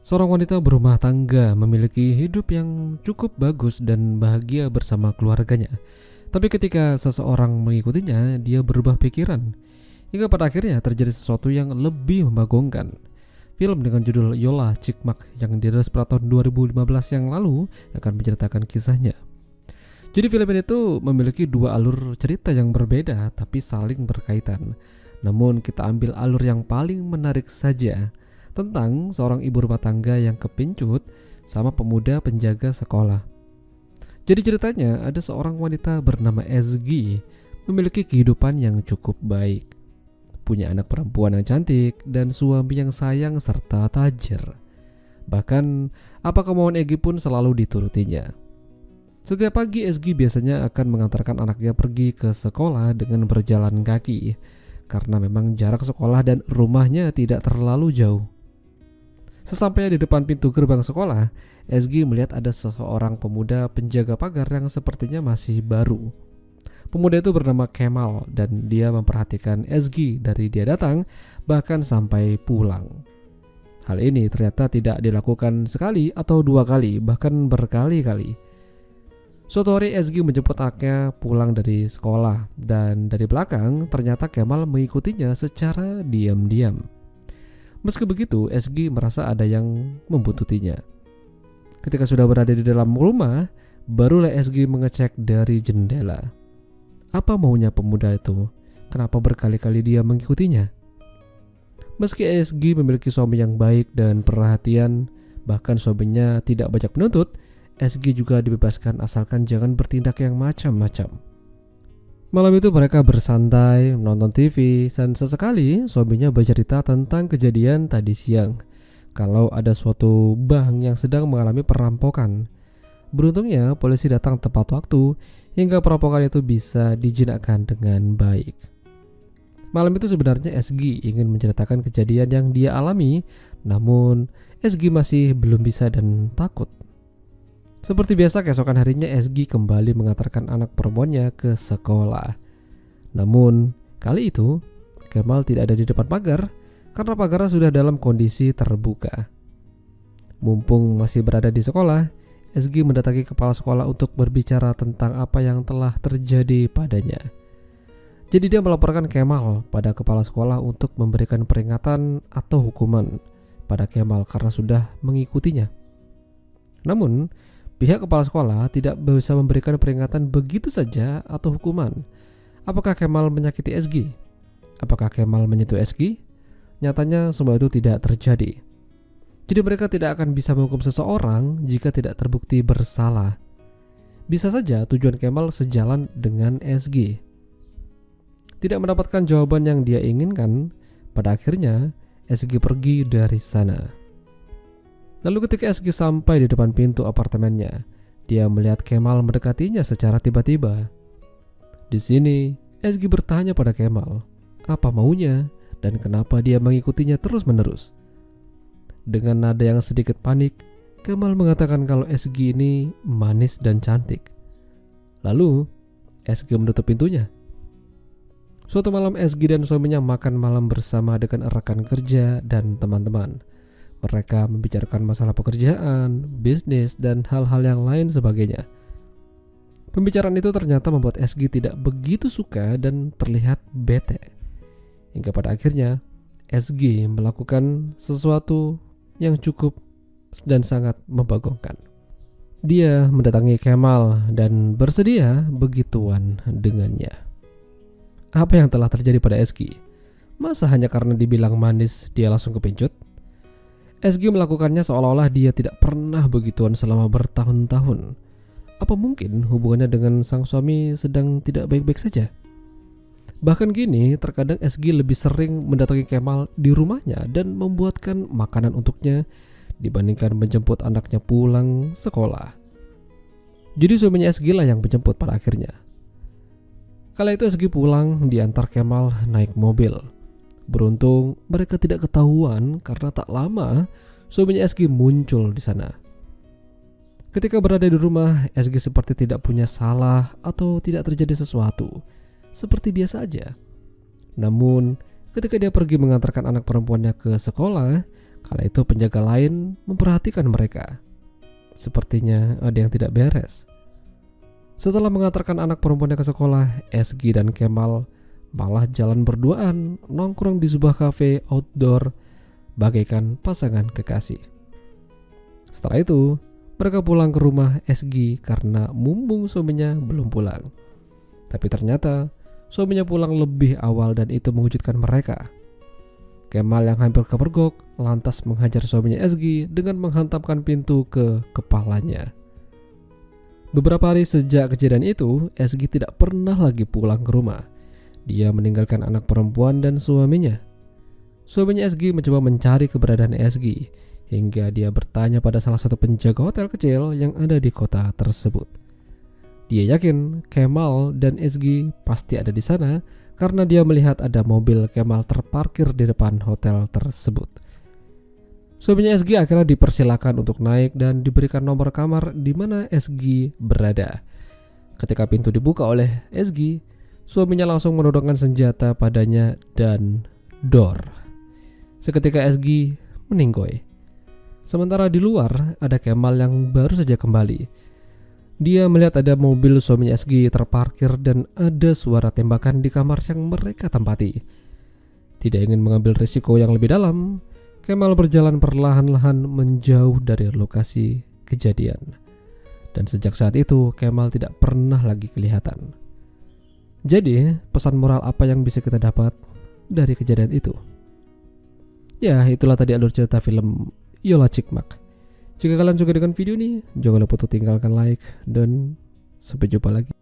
Seorang wanita berumah tangga memiliki hidup yang cukup bagus dan bahagia bersama keluarganya. Tapi ketika seseorang mengikutinya, dia berubah pikiran. Hingga pada akhirnya terjadi sesuatu yang lebih membagongkan. Film dengan judul Yola Cikmak yang dirilis pada tahun 2015 yang lalu akan menceritakan kisahnya. Jadi film ini tuh memiliki dua alur cerita yang berbeda tapi saling berkaitan. Namun kita ambil alur yang paling menarik saja, tentang seorang ibu rumah tangga yang kepincut sama pemuda penjaga sekolah. Jadi ceritanya ada seorang wanita bernama Ezgi memiliki kehidupan yang cukup baik. Punya anak perempuan yang cantik dan suami yang sayang serta tajir. Bahkan apa kemauan Ezgi pun selalu diturutinya. Setiap pagi Ezgi biasanya akan mengantarkan anaknya pergi ke sekolah dengan berjalan kaki, karena memang jarak sekolah dan rumahnya tidak terlalu jauh. Sesampainya di depan pintu gerbang sekolah, Ezgi melihat ada seseorang pemuda penjaga pagar yang sepertinya masih baru. Pemuda itu bernama Kemal dan dia memperhatikan Ezgi dari dia datang bahkan sampai pulang. Hal ini ternyata tidak dilakukan sekali atau dua kali, bahkan berkali-kali. Suatu hari Ezgi menjemput anaknya pulang dari sekolah dan dari belakang ternyata Kemal mengikutinya secara diam-diam. Meski begitu, Ezgi merasa ada yang membuntutinya. Ketika sudah berada di dalam rumah, barulah Ezgi mengecek dari jendela. Apa maunya pemuda itu? Kenapa berkali-kali dia mengikutinya? Meski Ezgi memiliki suami yang baik dan perhatian, bahkan suaminya tidak banyak menuntut, Ezgi juga dibebaskan asalkan jangan bertindak yang macam-macam. Malam itu mereka bersantai, menonton TV, dan sesekali suaminya bercerita tentang kejadian tadi siang. Kalau ada suatu bank yang sedang mengalami perampokan. Beruntungnya polisi datang tepat waktu hingga perampokan itu bisa dijinakkan dengan baik. Malam itu sebenarnya Ezgi ingin menceritakan kejadian yang dia alami, namun Ezgi masih belum bisa dan takut. Seperti biasa keesokan harinya Ezgi kembali mengantarkan anak perempuannya ke sekolah. Namun kali itu Kemal tidak ada di depan pagar karena pagarnya sudah dalam kondisi terbuka. Mumpung masih berada di sekolah, Ezgi mendatangi kepala sekolah untuk berbicara tentang apa yang telah terjadi padanya. Jadi dia melaporkan Kemal pada kepala sekolah untuk memberikan peringatan atau hukuman pada Kemal karena sudah mengikutinya. Namun pihak kepala sekolah tidak bisa memberikan peringatan begitu saja atau hukuman. Apakah Kemal menyakiti Ezgi? Apakah Kemal menyentuh Ezgi? Nyatanya semua itu tidak terjadi. Jadi mereka tidak akan bisa menghukum seseorang jika tidak terbukti bersalah. Bisa saja tujuan Kemal sejalan dengan Ezgi. Tidak mendapatkan jawaban yang dia inginkan, pada akhirnya Ezgi pergi dari sana. Lalu ketika Ezgi sampai di depan pintu apartemennya, dia melihat Kemal mendekatinya secara tiba-tiba. Di sini, Ezgi bertanya pada Kemal, apa maunya dan kenapa dia mengikutinya terus-menerus. Dengan nada yang sedikit panik, Kemal mengatakan kalau Ezgi ini manis dan cantik. Lalu, Ezgi menutup pintunya. Suatu malam Ezgi dan suaminya makan malam bersama dengan rekan kerja dan teman-teman. Mereka membicarakan masalah pekerjaan, bisnis, dan hal-hal yang lain sebagainya. Pembicaraan itu ternyata membuat Ezgi tidak begitu suka dan terlihat bete. Hingga pada akhirnya, Ezgi melakukan sesuatu yang cukup dan sangat membagongkan. Dia mendatangi Kemal dan bersedia begituan dengannya. Apa yang telah terjadi pada Ezgi? Masa hanya karena dibilang manis dia langsung kepincut? Ezgi melakukannya seolah-olah dia tidak pernah begituan selama bertahun-tahun. Apa mungkin hubungannya dengan sang suami sedang tidak baik-baik saja? Bahkan kini terkadang Ezgi lebih sering mendatangi Kemal di rumahnya dan membuatkan makanan untuknya dibandingkan menjemput anaknya pulang sekolah. Jadi suaminya Ezgi lah yang menjemput pada akhirnya. Kala itu Ezgi pulang diantar Kemal naik mobil. Beruntung mereka tidak ketahuan karena tak lama suaminya Ezgi muncul di sana. Ketika berada di rumah, Ezgi seperti tidak punya salah atau tidak terjadi sesuatu, seperti biasa aja. Namun ketika dia pergi mengantarkan anak perempuannya ke sekolah, Kala itu penjaga lain memperhatikan mereka. Sepertinya ada yang tidak beres. Setelah mengantarkan anak perempuannya ke sekolah, SG dan Kemal malah jalan berduaan nongkrong di sebuah kafe outdoor bagaikan pasangan kekasih. Setelah itu, mereka pulang ke rumah SG karena mumpung suaminya belum pulang. Tapi ternyata suaminya pulang lebih awal dan itu mengejutkan mereka. Kemal yang hampir kepergok lantas menghajar suaminya SG dengan menghantamkan pintu ke kepalanya. Beberapa hari sejak kejadian itu, SG tidak pernah lagi pulang ke rumah. Dia meninggalkan anak perempuan dan suaminya. Suaminya SG mencoba mencari keberadaan SG hingga dia bertanya pada salah satu penjaga hotel kecil yang ada di kota tersebut. Dia yakin Kemal dan SG pasti ada di sana karena dia melihat ada mobil Kemal terparkir di depan hotel tersebut. Suaminya SG akhirnya dipersilakan untuk naik dan diberikan nomor kamar di mana SG berada. Ketika pintu dibuka oleh SG, suaminya langsung menodongkan senjata padanya dan dor. Seketika SG meninggoy. Sementara di luar ada Kemal yang baru saja kembali. Dia melihat ada mobil suaminya SG terparkir dan ada suara tembakan di kamar yang mereka tempati. Tidak ingin mengambil risiko yang lebih dalam, Kemal berjalan perlahan-lahan menjauh dari lokasi kejadian. Dan sejak saat itu Kemal tidak pernah lagi kelihatan. Jadi, pesan moral apa yang bisa kita dapat dari kejadian itu? Ya, itulah tadi alur cerita film Yola Cikmak. Jika kalian suka dengan video ini, jangan lupa untuk tinggalkan like dan sampai jumpa lagi.